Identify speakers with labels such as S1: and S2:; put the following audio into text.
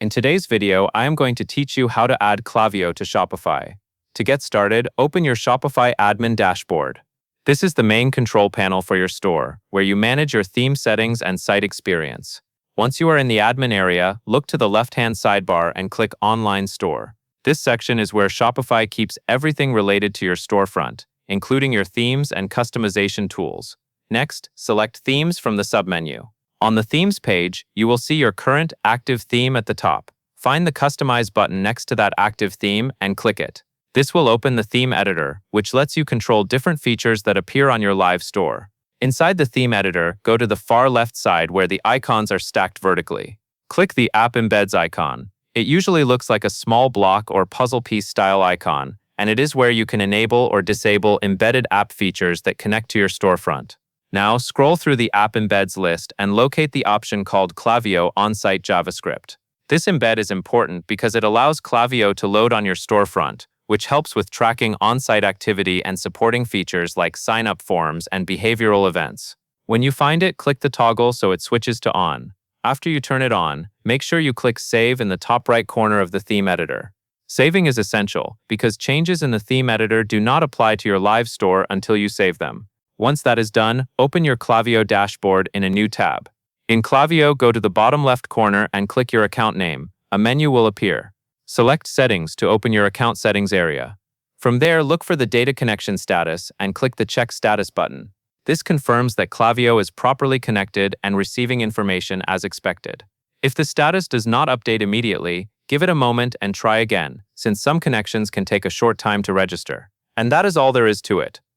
S1: In today's video, I am going to teach you how to add Klaviyo to Shopify. To get started, open your Shopify admin dashboard. This is the main control panel for your store, where you manage your theme settings and site experience. Once you are in the admin area, look to the left-hand sidebar and click Online Store. This section is where Shopify keeps everything related to your storefront, including your themes and customization tools. Next, select Themes from the submenu. On the Themes page, you will see your current active theme at the top. Find the Customize button next to that active theme and click it. This will open the theme editor, which lets you control different features that appear on your live store. Inside the theme editor, go to the far left side where the icons are stacked vertically. Click the App Embeds icon. It usually looks like a small block or puzzle piece style icon, and it is where you can enable or disable embedded app features that connect to your storefront. Now, scroll through the App Embeds list and locate the option called Klaviyo On-Site JavaScript. This embed is important because it allows Klaviyo to load on your storefront, which helps with tracking on-site activity and supporting features like sign-up forms and behavioral events. When you find it, click the toggle so it switches to on. After you turn it on, make sure you click Save in the top right corner of the theme editor. Saving is essential because changes in the theme editor do not apply to your live store until you save them. Once that is done, open your Klaviyo dashboard in a new tab. In Klaviyo, go to the bottom left corner and click your account name. A menu will appear. Select Settings to open your account settings area. From there, look for the data connection status and click the Check Status button. This confirms that Klaviyo is properly connected and receiving information as expected. If the status does not update immediately, give it a moment and try again, since some connections can take a short time to register. And that is all there is to it.